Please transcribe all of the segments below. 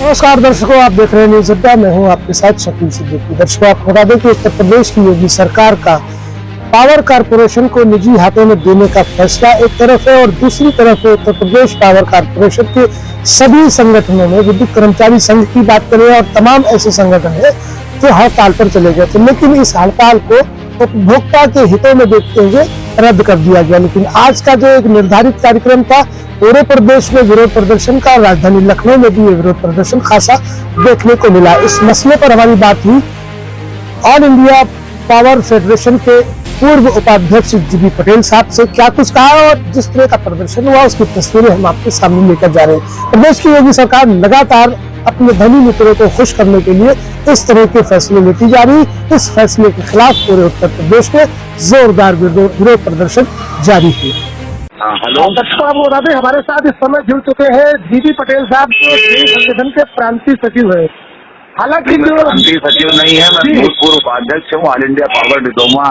नमस्कार दर्शकों, आप देख रहे हैं न्यूज अड्डा। मैं हूं आपके साथ शकील सिद्दीकी। दर्शकों, आपको बता दें कि उत्तर प्रदेश की योगी सरकार का पावर कारपोरेशन को निजी हाथों में देने का फैसला एक तरफ है और दूसरी तरफ है उत्तर प्रदेश पावर कारपोरेशन के सभी संगठनों में विद्युत कर्मचारी संघ की बात करें और तमाम ऐसे संगठन है जो हड़ताल पर चले गए थे, लेकिन इस हड़ताल को उपभोक्ता के हितों में देखते हुए रद्द कर दिया गया। लेकिन आज का जो एक निर्धारित कार्यक्रम था पूरे प्रदेश में विरोध प्रदर्शन का, राजधानी लखनऊ में भी विरोध प्रदर्शन खासा देखने को मिला। इस मसले पर हमारी बात हुई ऑल इंडिया पावर फेडरेशन के पूर्व उपाध्यक्ष जीबी पटेल साहब से। क्या कुछ कहा और जिस तरह का प्रदर्शन हुआ उसकी तस्वीरें हम आपके सामने लेकर जा रहे हैं। प्रदेश की योगी सरकार लगातार अपने धनी मित्रों को खुश करने के लिए इस तरह के फैसले लेती जा रही। इस फैसले के खिलाफ पूरे उत्तर प्रदेश में जोरदार विरोध प्रदर्शन जारी है। हेलो दर्शकों, आपको बता दें हमारे साथ इस समय जुड़ चुके हैं जीबी पटेल साहब जो संगठन के प्रांतीय सचिव है। हालांकि जो प्रांतीय सचिव नहीं है, मैं भूतपूर्व उपाध्यक्ष हूँ, all India power diploma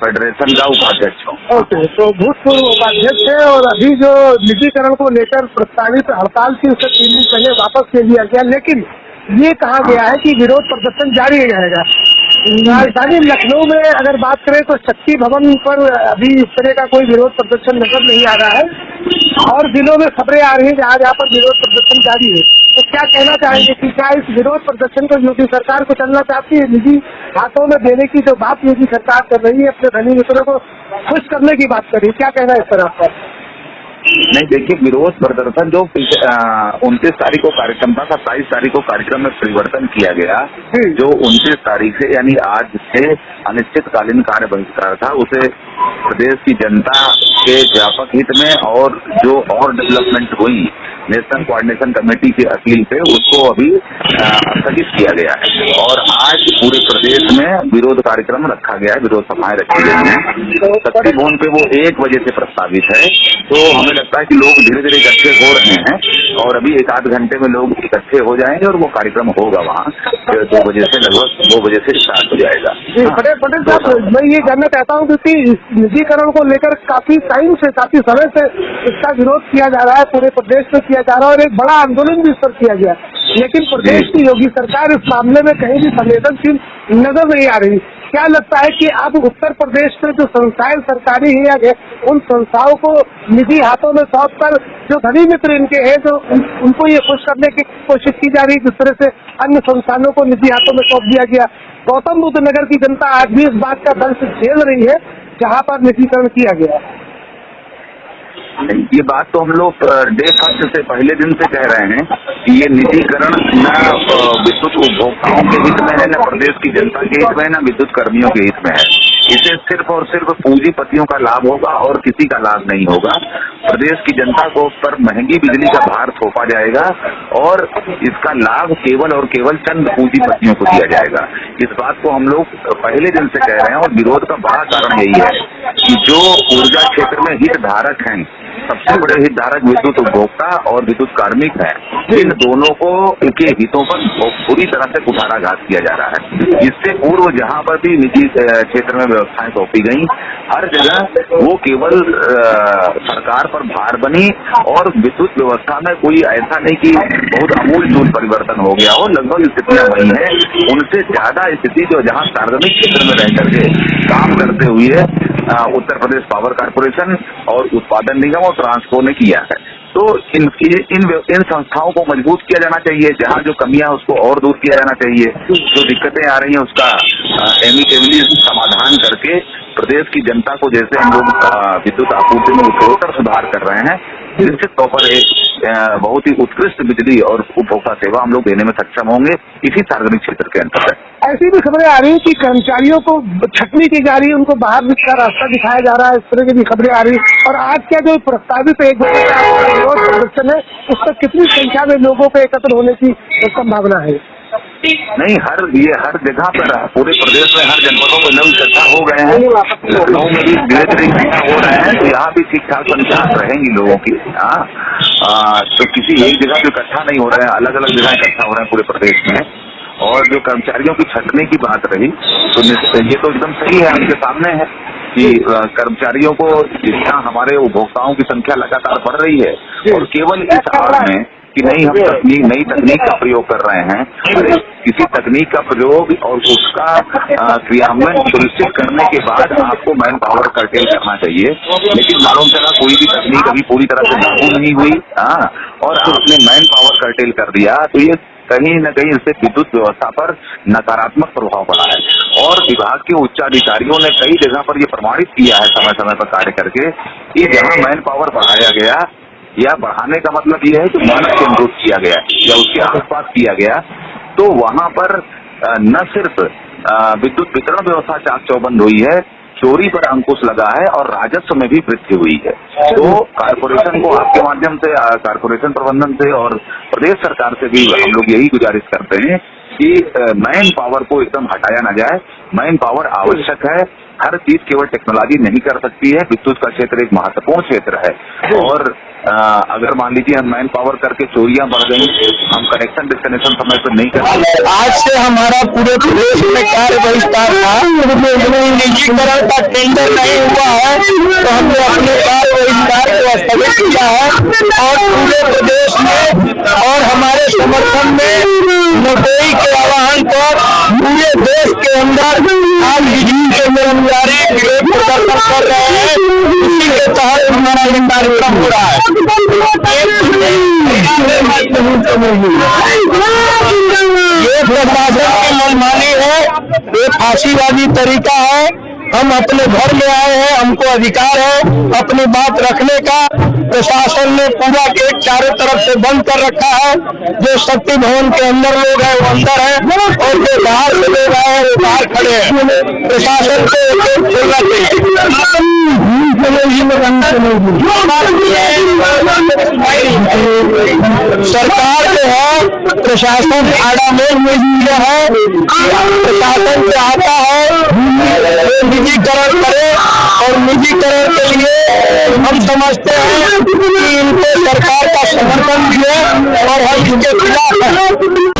federation का उपाध्यक्ष हूँ। ओके, तो भूतपूर्व उपाध्यक्ष है और अभी जो निजीकरण को लेकर प्रस्तावित हड़ताल थी उसे 3 दिन पहले वापस ले लिया गया, लेकिन ये कहा गया है कि विरोध प्रदर्शन जारी रहेगा। राजधानी लखनऊ में अगर बात करें तो शक्ति भवन पर अभी इस तरह का कोई विरोध प्रदर्शन नजर नहीं आ रहा है और जिलों में खबरें आ रही है जहाँ पर विरोध प्रदर्शन जारी है। तो क्या कहना चाहेंगे कि क्या इस विरोध प्रदर्शन को योगी सरकार को चलना चाहती है, निजी हाथों में देने की जो बात योगी सरकार कर रही है, अपने धनी मित्रों को खुश करने की बात कर रही है, क्या कहना है इस पर आपका? नहीं, देखिए, विरोध प्रदर्शन जो 29 तारीख को कार्यक्रम था, 27 तारीख को कार्यक्रम में परिवर्तन किया गया। जो 29 तारीख से यानी आज से अनिश्चितकालीन कार्य बहिष्कार था, उसे प्रदेश की जनता के व्यापक हित में और जो और डेवलपमेंट हुई नेशनल कोऑर्डिनेशन कमेटी के अपील पे, उसको अभी स्थगित किया गया है और आज पूरे प्रदेश में विरोध कार्यक्रम रखा गया है, विरोध सभाएं रखी गई हैं। शक्ति भवन पे वो 1 बजे से प्रस्तावित है, तो हमें लगता है कि लोग धीरे धीरे इकट्ठे हो रहे हैं और अभी 1 आध घंटे में लोग इकट्ठे हो जाएंगे और वो कार्यक्रम होगा वहाँ 2 बजे से, लगभग 2 बजे से स्टार्ट हो जाएगा। पटेल साहब, मैं ये जानना चाहता हूँ क्योंकि निजीकरण को लेकर काफी टाइम से, काफी समय से इसका विरोध किया जा रहा है, पूरे प्रदेश में किया जा रहा है और एक बड़ा आंदोलन भी इस पर किया गया, लेकिन प्रदेश की योगी सरकार इस मामले में कहीं भी संवेदनशील नजर नहीं आ रही। क्या लगता है कि अब उत्तर प्रदेश में जो संस्थाएं सरकारी है, उन संस्थाओं को निजी हाथों में सौंप कर जो धनी मित्र इनके हैं, जो उनको ये खुश करने की कोशिश की जा रही है, जिस तरह से अन्य संस्थानों को निजी हाथों में सौंप दिया गया। गौतम बुद्ध नगर की जनता आज भी इस बात का दर्द झेल रही है जहाँ पर निजीकरण किया गया। ये बात तो हम लोग डे फर्स्ट से पहले दिन से कह रहे हैं कि ये निजीकरण न विद्युत उपभोक्ताओं के हित में है, न प्रदेश की जनता के हित में है, न विद्युत कर्मियों के हित में है। इसे सिर्फ और सिर्फ पूंजीपतियों का लाभ होगा और किसी का लाभ नहीं होगा। प्रदेश की जनता को पर महंगी बिजली का भार थोपा जाएगा और इसका लाभ केवल और केवल चंद पूंजीपतियों को दिया जाएगा। इस बात को हम लोग पहले दिन से कह रहे हैं और विरोध का बड़ा कारण यही है कि जो ऊर्जा क्षेत्र में हितधारक हैं, सबसे बड़े हितधारक विद्युत उपभोक्ता और विद्युत कार्मिक हैं, इन दोनों को इनके हितों पर पूरी तरह से कुठाराघात किया जा रहा है। इससे पूर्व जहां पर भी निजी क्षेत्र में व्यवस्थाएं सौंपी गई, हर जगह वो केवल सरकार पर भार बनी और विद्युत व्यवस्था में कोई ऐसा नहीं कि बहुत अमूलचूल परिवर्तन हो गया हो। लगभग स्थितियां वही है, उनसे ज्यादा स्थिति जो जहां सार्वजनिक क्षेत्र में रह करके काम करते हुए उत्तर प्रदेश पावर कारपोरेशन और उत्पादन निगम और ट्रांसको ने किया है। तो इन संस्थाओं को मजबूत किया जाना चाहिए, जहाँ जो कमियां उसको और दूर किया जाना चाहिए, जो दिक्कतें आ रही हैं उसका एमिकेबली समाधान करके प्रदेश की जनता को, जैसे हम लोग विद्युत आपूर्ति में उत्तरोत्तर सुधार कर रहे हैं, निश्चित तौर पर एक बहुत ही उत्कृष्ट बिजली और उपभोक्ता सेवा हम लोग देने में सक्षम होंगे इसी सार्वजनिक क्षेत्र के अंतर्गत। ऐसी भी खबरें आ रही है कि कर्मचारियों को छटनी की जा रही है, उनको बाहर का रास्ता दिखाया जा रहा है, इस तरह की भी खबरें आ रही है। और आज क्या जो प्रस्तावित एक विरोध प्रदर्शन है, उस पर कितनी संख्या में लोगों के एकत्र होने की संभावना है? नहीं, हर जगह पर पूरे प्रदेश में हर जनपदों में लोग इकट्ठा हो गए हैं। लखनऊ में भी धीरे धीरे इकट्ठा हो रहे हैं, तो यहाँ भी ठीक ठाक संख्या रहेंगी लोगों की। तो किसी एक जगह जो इकट्ठा नहीं हो रहे हैं, अलग अलग जगह इकट्ठा हो रहे हैं पूरे प्रदेश में। और जो कर्मचारियों की छटने की बात रही, तो ये तो एकदम सही है, आपके सामने है कि कर्मचारियों को जितना हमारे उपभोक्ताओं की संख्या लगातार बढ़ रही है और केवल इस आड़ में कि नहीं हम नई तकनीक का प्रयोग कर रहे हैं। अरे किसी तकनीक का प्रयोग और उसका क्रियान्वयन सुनिश्चित करने के बाद आपको मैन पावर कर्टेल करना चाहिए, लेकिन मालूम चला कोई भी तकनीक अभी पूरी तरह से लागू नहीं हुई और आपने मैन पावर कर्टेल कर दिया, तो ये कहीं न कहीं इससे विद्युत व्यवस्था पर नकारात्मक प्रभाव पड़ा है। और विभाग के उच्चाधिकारियों ने कई जगह पर ये प्रमाणित किया है समय समय पर कार्य करके कि जहां मैन पावर बढ़ाया गया या बढ़ाने का मतलब ये है कि मानक के अनुरूप किया गया या उसके आसपास किया गया, तो वहां पर न सिर्फ विद्युत वितरण व्यवस्था चाक चौबंद हुई है, चोरी पर अंकुश लगा है और राजस्व में भी वृद्धि हुई है। तो कारपोरेशन को आपके माध्यम से, कारपोरेशन प्रबंधन से और प्रदेश सरकार से भी हम लोग यही गुजारिश करते हैं कि मैन पावर को एकदम हटाया ना जाए। मैन पावर आवश्यक है, हर चीज केवल टेक्नोलॉजी नहीं कर सकती है। विद्युत का क्षेत्र एक महत्वपूर्ण क्षेत्र है और अगर मान लीजिए हम मैन पावर करके चोरियां बढ़ गई, हम कनेक्शन डिस्कनेक्शन समय पर नहीं कर सकते। आज से हमारा पूरे प्रदेश में कार्य बहिष्कार था, निजीकरण का टेंडर नहीं हुआ है तो हमने अपने कार्य बहिष्कार को स्थगित किया है और पूरे प्रदेश में और हमारे समर्थन में नोटरी के आह्वान पर पूरे देश के अंदर आज बिजली के कर्मचारी विरोध प्रदर्शन कर रहे हैं। इसी के तहत हमारा ये कार्यक्रम हो रहा है। ये प्रशासन की मनमानी है, ये फांसीवादी तरीका है। हम अपने घर में आए हैं, हमको अधिकार है अपनी बात रखने का। प्रशासन ने पूरा गेट चारों तरफ से बंद कर रखा है। जो शक्ति भवन के अंदर लोग हैं वो अंदर है और जो बाहर से लोग आए हैं वो बाहर खड़े हैं। प्रशासन को गेट खोलना चाहिए। सरकार जो है, प्रशासन आड़ामेल में है, प्रशासन चाहता है निजीकरण करे और निजीकरण के लिए हम समझते हैं कि इनको सरकार का समर्थन भी है और हम इसके खिलाफ हैं।